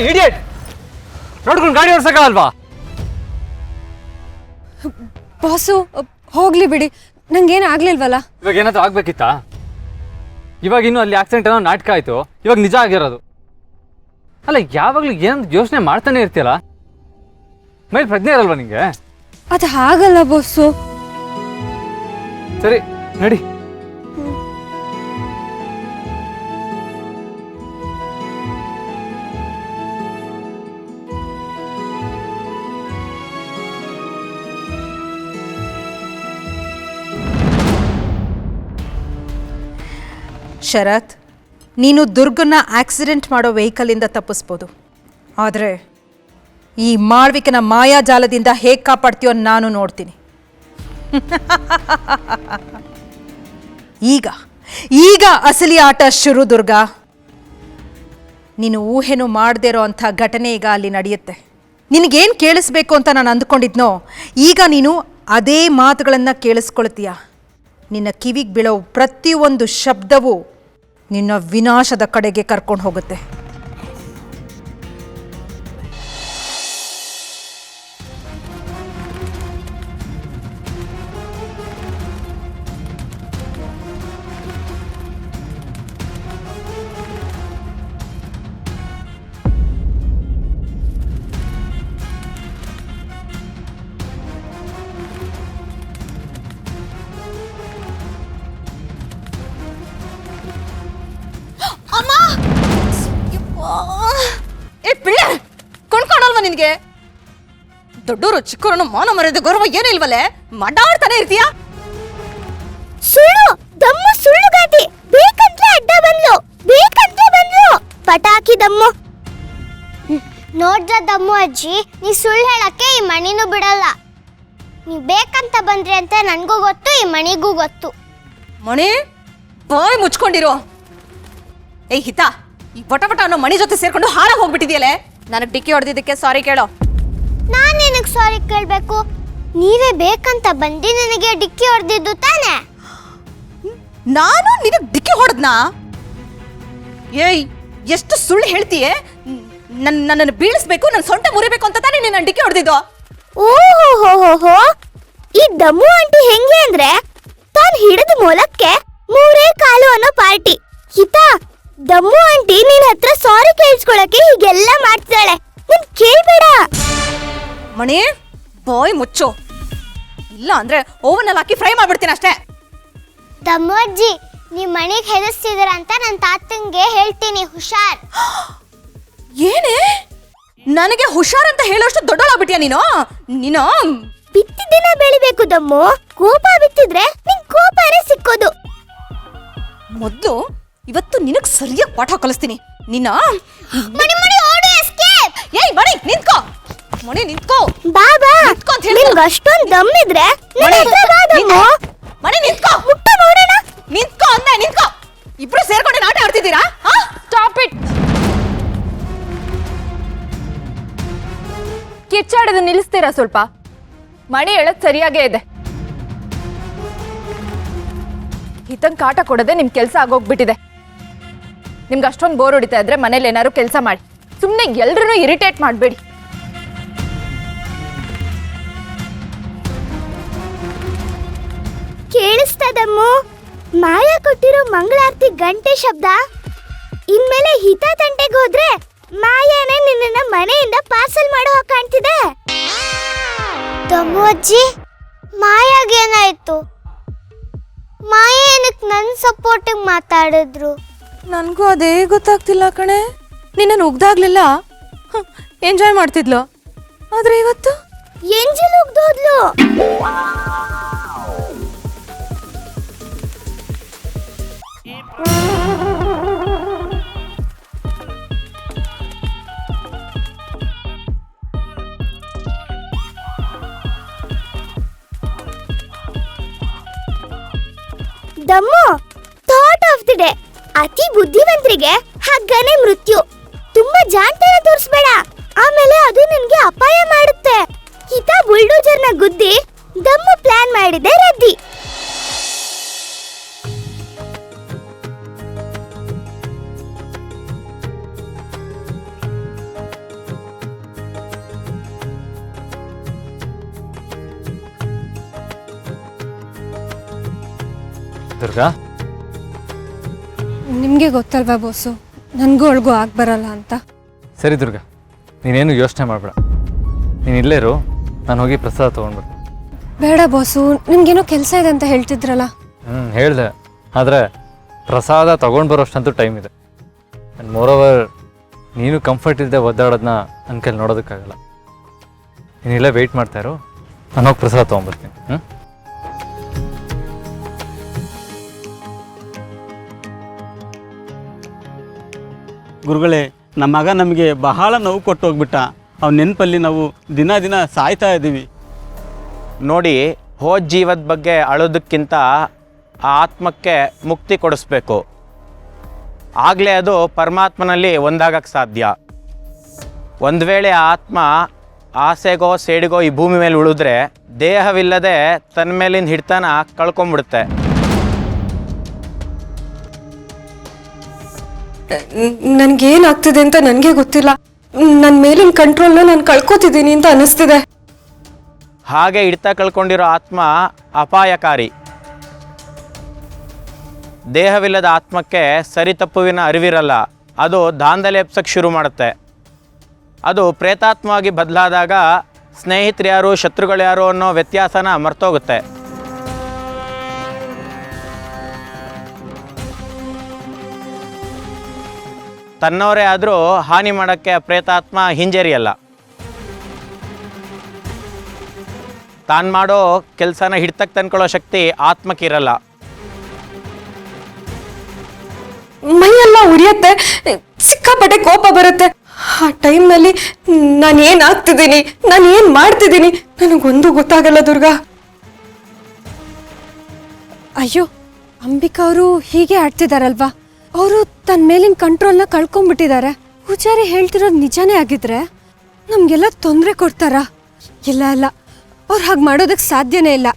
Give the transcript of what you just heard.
Idiot, ನೋಡ್ಕೊಂಡು ಗಾಡಿ ಓಡಿಸಕ್ಕಾಗಲ್ವಾ? Boss ಹೋಗ್ಲಿ ಬಿಡಿ, ನಂಗೇನು ಆಗ್ಲಿಲ್ವಲ್ಲ. ಇವಾಗ ಏನಾದ್ರೂ ಆಗ್ಬೇಕಿತ್ತಾ? ಇವಾಗ ಇನ್ನು ಅಲ್ಲಿ ಆಕ್ಸಿಡೆಂಟ್ ಏನೋ ನಾಟಕ ಆಯ್ತು, ಇವಾಗ ನಿಜ ಆಗಿರೋದು. ಅಲ್ಲ, ಯಾವಾಗ್ಲೂ ಏನಂತ ಯೋಚನೆ ಮಾಡ್ತಾನೆ ಇರ್ತೀಯಲ್ಲ, ಮೇಲೆ ಪ್ರಜ್ಞೆ ಇರಲ್ವಾ ನಿಂಗೆ? ಅದು ಹಾಗಲ್ಲ ಬಾಸು. ಸರಿ ನಡಿ. ಶರತ್, ನೀನು ದುರ್ಗನ್ನ ಆಕ್ಸಿಡೆಂಟ್ ಮಾಡೋ ವೆಹಿಕಲಿಂದ ತಪ್ಪಿಸ್ಬೋದು, ಆದರೆ ಈ ಮಾಳ್ವಿಕನ ಮಾಯಾಜಾಲದಿಂದ ಹೇಗೆ ಕಾಪಾಡ್ತೀಯೋ ನಾನು ನೋಡ್ತೀನಿ. ಈಗ ಈಗ ಅಸಲಿ ಆಟ ಶುರು ದುರ್ಗಾ. ನೀನು ಊಹೆನೂ ಮಾಡದೇ ಇರೋ ಅಂಥ ಘಟನೆ ಈಗ ಅಲ್ಲಿ ನಡೆಯುತ್ತೆ. ನಿನಗೇನು ಕೇಳಿಸ್ಬೇಕು ಅಂತ ನಾನು ಅಂದ್ಕೊಂಡಿದ್ನೋ, ಈಗ ನೀನು ಅದೇ ಮಾತುಗಳನ್ನು ಕೇಳಿಸ್ಕೊಳ್ತೀಯ. ನಿನ್ನ ಕಿವಿಗೆ ಬೀಳೋ ಪ್ರತಿಯೊಂದು ಶಬ್ದವೂ ನಿನ್ನ ವಿನಾಶದ ಕಡೆಗೆ ಕರ್ಕೊಂಡು ಹೋಗುತ್ತೆ. ನಿನ್ಗೆ ದೊಡ್ಡವರು ಚಿಕ್ಕವರನ್ನು ಮಾನ ಮರ್ಯಾದೆ ಗೌರವ ಏನೂ ಇಲ್ವಲ್ಲೇ? ಮಡಾಡ್ತಾನೆ ಇರ್ತೀಯಾ? ಸುಳ್ಳು, ದಮ್ಮು ಸುಳ್ಳುಗಾಟಿ. ಬೇಕಂತ ಅಡ್ಡ ಬಂದ್ಲು, ಬೇಕಂತ ಬಂದ್ಲು. ಪಟಾಕಿ ದಮ್ಮು. ನೋಡ್ದ ದಮ್ಮು ಅಜ್ಜಿ, ನೀ ಸುಳ್ಳು ಹೇಳಕ್ಕೆ ಈ ಮಣಿನೂ ಬಿಡಲ್ಲ. ನೀ ಬೇಕಂತ ಬಂದ್ರಿ ಅಂತ ನನ್ಗೂ ಗೊತ್ತು, ಈ ಮಣಿಗೂ ಗೊತ್ತು. ಮಣಿ, ಬಾಯ್ ಮುಚ್ಕೊಂಡಿರೋ. ಏಯ್ ಹಿತಾ, ಈ ಪಟ ಅನ್ನೋ ಮಣಿ ಜೊತೆ ಸೇರ್ಕೊಂಡು ಹಾಳಾಗಿ ಹೋಗ್ಬಿಟ್ಟಿದ್ಯಲ್ಲೇ. ನನಗೆ ಡಿಕ್ಕಿ ಹೊಡೆದಿದ್ದಕ್ಕೆ ಸಾರಿ ಕೇಳೋ. ನಾನ್ ನಿನಗೆ ಸಾರಿ ಕೇಳಬೇಕು? ನೀವೇ ಬೇಕಂತ ಬಂದು ನನಗೆ ಡಿಕ್ಕಿ ಹೊಡೆದಿದ್ದು ತಾನೆ? ನಾನು ನಿನಗೆ ಡಿಕ್ಕಿ ಹೊಡೆದ್ನಾ? ಏಯ್, ಎಷ್ಟು ಸುಳ್ಳು ಹೇಳ್ತೀಯೇ? ನನ್ನನ್ನು ಬೀಳಿಸ್ಬೇಕು, ನನ್ನ ಸೊಂಟ ಮುರಿಬೇಕು ಅಂತ ತಾನೇ ನೀನು ಡಿಕ್ಕಿ ಹೊಡೆದಿದ್ದು? ಓಹೋ, ಈ ದಮ್ಮು ಆಂಟಿ ಹೆಂಗೆ ಅಂದ್ರೆ ತಾನು ಹಿಡಿದ ಮೂಲಕ್ಕೆ ಮೂರೇ ಕಾಲು ಅನ್ನೋ ಪಾರ್ಟಿ. ಹಿತಾ, ದಮ್ಮು ಆಂಟಿ ನಿನ್ನ ಹತ್ರ ಸಾರಿ ಕೇಳಿಸ್ಕೊಳಕ್ಕೆ ಹೀಗೆಲ್ಲ ಮಾಡ್ತಿದ್ದಾಳೆ. ನೀನ್ ಕೇಳ್ಬೇಡ. ಮಣಿ, ಬಾಯ್ ಮುಚ್ಚು, ಇಲ್ಲ ಅಂದ್ರೆ ಓವನಲ್ಲಿ ಹಾಕಿ ಫ್ರೈ ಮಾಡ್ಬಿಡ್ತೀನಿ ಅಷ್ಟೇ. ದಮ್ಮು ಅಜ್ಜಿ, ನೀವ್ ಮಣಿಗೆ ಹೆದರ್ಸ್ತಿದ್ದೀರ ಅಂತ ನನ್ನ ತಾತಂಗೆ ಹೇಳ್ತೀನಿ, ಹುಷಾರ್. ಏನೇ, ನನಗೆ ಹುಷಾರ್ ಅಂತ ಹೇಳೋಷ್ಟು ದೊಡ್ಡೋಳಾಗ್ಬಿಟ್ಯಾ ನೀನು? ನೀನು ಬಿತ್ತಿದ್ದನ್ನ ಬೆಳಿಬೇಕು ದಮ್ಮು. ಕೋಪ ಬಿತ್ತಿದ್ರೆ ನಿಂಗೆ ಕೋಪನೇ ಸಿಕ್ಕೋದು. ಮೊದ್ಲು ಇವತ್ತು ನಿನಗ್ ಸರಿಯಾಗಿ ಪಾಠ ಕಲಿಸ್ತೀನಿ. ನಿನ್ನ ಮಣಿ ಓಡು, ಎಸ್ಕೇಪ್. ಏಯ್ ಮಣಿ, ನಿಂತ್ಕೋ. ಮಣಿ ನಿಂತ್ಕೋ. ಬಾಬಾ, ನಿಂತ್ಕೋ ಅಂತ ಹೇಳಿ. ನಿಮ್ಗೆ ಅಷ್ಟೊಂದು ದಮ್ಮಿದ್ರೆ ನನ್ನ ಹತ್ರ ಬಾ ದಮ್ಮು. ಮಣಿ ನಿಂತ್ಕೋ. ಮುಟ್ಟ ನೋಡೋಣ. ನಿಂತ್ಕೋ ಅಂದೆ, ನಿಂತ್ಕೋ. ಇಬ್ರು ಸೇರ್ಕೊಂಡು ಆಟ ಆಡ್ತಿದ್ದೀರಾ? Stop it. ಕಿಚ್ಚಾಡೋದು ನಿಲ್ಲಿಸ್ತೀರಾ ಸ್ವಲ್ಪ? ಮಣಿ ಹೇಳೋದು ಸರಿಯಾಗೇ ಇದೆ. ಹಿತಂಗ್ ಕಾಟ ಕೊಡೋದೆ ನಿಮ್ ಕೆಲಸ ಆಗೋಗ್ಬಿಟ್ಟಿದೆ. ನಿಮ್ಗೆ ಅಷ್ಟೊಂದು ಬೋರ್ ಹೊಡಿತಾ ಇದ್ರೆ ಮನೇಲಿ ಏನಾದ್ರು ಕೆಲಸ ಮಾಡಿ, ಸುಮ್ಮನೆ ಎಲ್ರೂ ಇರಿಟೇಟ್ ಮಾಡಬೇಡಿ. ಕೇಳಿಸ್ತದಮ್ಮು? ಮಾಯಾ ಕೊಟ್ಟಿರೋ ಮಂಗಳಾರತಿ ಗಂಟೆ ಶಬ್ದ. ಇನ್ಮೇಲೆ ಹಿತ ತಂಟೆಗೆ ಹೋದ್ರೆ ಮಾಯಾನೇ ನಿನ್ನ ಮನೆಯಿಂದ ಪಾರ್ಸಲ್ ಮಾಡೋ ಹಾಗೆ ಕಾಣ್ತಿದೆ. ದಮ್ಮು ಅಜ್ಜಿ, ಮಾಯಾಗೇನಾಯ್ತು? ಮಾಯಾ ಏನಕ್ಕೆ ನನ್ನ ಸಪೋರ್ಟಿಗೆ ಮಾತಾಡಿದ್ರು? ನನಗೂ ಅದೇ ಗೊತ್ತಾಗ್ತಿಲ್ಲ ಕಣೆ. ನಿನ್ನನ್ನು ಉಗ್ದಾಗ್ಲಿಲ್ಲ, ಎಂಜಾಯ್ ಮಾಡ್ತಿದ್ಲು. ಆದ್ರೆ ಇವತ್ತು ಎಂಜಲ್ ಉಗ್ದೋದ್ಲು. ದಮ್ಮು, ಥಾಟ್ ಆಫ್ ದಿ ಡೇ. ಅತಿ ಬುದ್ಧಿವಂತರಿಗೆ ಹಗ್ಗನೇ ಮೃತ್ಯು. ತುಂಬಾ ಜಾಣ್ತನ ತೋರಿಸ್ಬೇಡ, ಆಮೇಲೆ ಅದು ನಿನ್ಗೆ ಅಪಾಯ ಮಾಡುತ್ತೆ. ಹಿತ ಬುಲ್ಡೋಜರ್ನ ಗುದ್ದಿ ದಮ್ಮು ಪ್ಲಾನ್ ಮಾಡಿದೆ ರದ್ದಿ. ದುರ್ಗಾ, ನಿಮಗೆ ಗೊತ್ತಲ್ವಾ ಬೋಸು, ನನಗೂ ಒಳಗೂ ಆಗಿ ಬರಲ್ಲ ಅಂತ. ಸರಿ ದುರ್ಗಾ, ನೀನೇನು ಯೋಚನೆ ಮಾಡಬೇಡ. ನೀನು ಇಲ್ಲೇ ಇರು, ನಾನು ಹೋಗಿ ಪ್ರಸಾದ ತೊಗೊಂಡ್ಬರ್ತೀನಿ. ಬೇಡ ಬೋಸು, ನಿಮ್ಗೇನೋ ಕೆಲಸ ಇದೆ ಅಂತ ಹೇಳ್ತಿದ್ರಲ್ಲ. ಹೇಳಿದೆ, ಆದರೆ ಪ್ರಸಾದ ತೊಗೊಂಡು ಬರೋಷ್ಟಂತೂ ಟೈಮ್ ಇದೆ. ಆ್ಯಂಡ್ ಮೋರೋವರ್ ನೀನು ಕಂಫರ್ಟ್ ಇಲ್ಲದೆ ಒದ್ದಾಡೋದನ್ನ ನನ್ನ ಕೈಲಿ ನೋಡೋದಕ್ಕಾಗಲ್ಲ. ನೀನಿಲ್ಲೇ ವೆಯ್ಟ್ ಮಾಡ್ತಾಯಿರು, ನಾನು ಹೋಗಿ ಪ್ರಸಾದ ತೊಗೊಂಡ್ಬರ್ತೀನಿ. ಗುರುಗಳೇ, ನಮ್ಮ ಮಗ ನಮಗೆ ಬಹಳ ನೋವು ಕೊಟ್ಟು ಹೋಗ್ಬಿಟ್ಟ. ಅವ್ನ ನೆನಪಲ್ಲಿ ನಾವು ದಿನ ದಿನ ಸಾಯ್ತಾ ಇದ್ದೀವಿ. ನೋಡಿ, ಹೋದ ಜೀವದ ಬಗ್ಗೆ ಅಳೋದಕ್ಕಿಂತ ಆ ಆತ್ಮಕ್ಕೆ ಮುಕ್ತಿ ಕೊಡಿಸ್ಬೇಕು. ಆಗಲೇ ಅದು ಪರಮಾತ್ಮನಲ್ಲಿ ಒಂದಾಗಕ್ಕೆ ಸಾಧ್ಯ. ಒಂದು ವೇಳೆ ಆ ಆತ್ಮ ಆಸೆಗೋ ಸೇಡಿಗೋ ಈ ಭೂಮಿ ಮೇಲೆ ಉಳಿದ್ರೆ ದೇಹವಿಲ್ಲದೆ ತನ್ನ ಮೇಲಿನ ಹಿಡ್ತನ ಕಳ್ಕೊಂಬಿಡುತ್ತೆ. ನನಗೇನಾಗ್ತಿದೆ ಅಂತ ನನಗೆ ಗೊತ್ತಿಲ್ಲ. ನನ್ನ ಮೇಲಿನ ಕಂಟ್ರೋಲ್ನ ನಾನು ಕಳ್ಕೊತಿದ್ದೀನಿ ಅಂತ ಅನಿಸ್ತಿದೆ. ಹಾಗೆ ಹಿಡ್ತ ಕಳ್ಕೊಂಡಿರೋ ಆತ್ಮ ಅಪಾಯಕಾರಿ. ದೇಹವಿಲ್ಲದ ಆತ್ಮಕ್ಕೆ ಸರಿ ತಪ್ಪುವಿನ ಅರಿವಿರಲ್ಲ. ಅದು ದಾಂಧಲೆ ಎಪ್ಸಕ್ಕೆ ಶುರು ಮಾಡುತ್ತೆ. ಅದು ಪ್ರೇತಾತ್ಮವಾಗಿ ಬದಲಾದಾಗ ಸ್ನೇಹಿತರು ಯಾರು ಶತ್ರುಗಳು ಯಾರು ಅನ್ನೋ ವ್ಯತ್ಯಾಸನ ಮರ್ತೋಗುತ್ತೆ. ತನ್ನವರೇ ಆದರೂ ಹಾನಿ ಮಾಡೋಕ್ಕೆ ಪ್ರೇತಾತ್ಮ ಹಿಂಜರಿಯಲ್ಲ. ತಾನು ಮಾಡೋ ಕೆಲಸನ ಹಿಡ್ತಕ್ಕೆ ತಂದ್ಕೊಳ್ಳೋ ಶಕ್ತಿ ಆತ್ಮಕ್ಕಿರಲ್ಲ. ಮೈಯೆಲ್ಲ ಉರಿಯುತ್ತೆ, ಸಿಕ್ಕಾಪಟ್ಟೆ ಕೋಪ ಬರುತ್ತೆ. ಆ ಟೈಮ್ನಲ್ಲಿ ನಾನು ಏನಾಗ್ತಿದ್ದೀನಿ, ನಾನು ಏನು ಮಾಡ್ತಿದ್ದೀನಿ ನನಗೊಂದು ಗೊತ್ತಾಗಲ್ಲ ದುರ್ಗಾ. ಅಯ್ಯೋ, ಅಂಬಿಕಾ ಅವರು ಹೀಗೆ ಆಡ್ತಿದಾರಲ್ವಾ? ಅವರು ತನ್ನ ಮೇಲಿನ ಕಂಟ್ರೋಲ್ನ ಕಳ್ಕೊಂಡ್ಬಿಟ್ಟಿದ್ದಾರೆ. ಪೂಜಾರಿ ಹೇಳ್ತಿರೋದು ನಿಜಾನೇ ಆಗಿದ್ರೆ ನಮಗೆಲ್ಲ ತೊಂದರೆ ಕೊಡ್ತಾರಾ? ಇಲ್ಲ ಇಲ್ಲ, ಅವ್ರು ಹಾಗೆ ಮಾಡೋದಕ್ಕೆ ಸಾಧ್ಯನೇ ಇಲ್ಲ.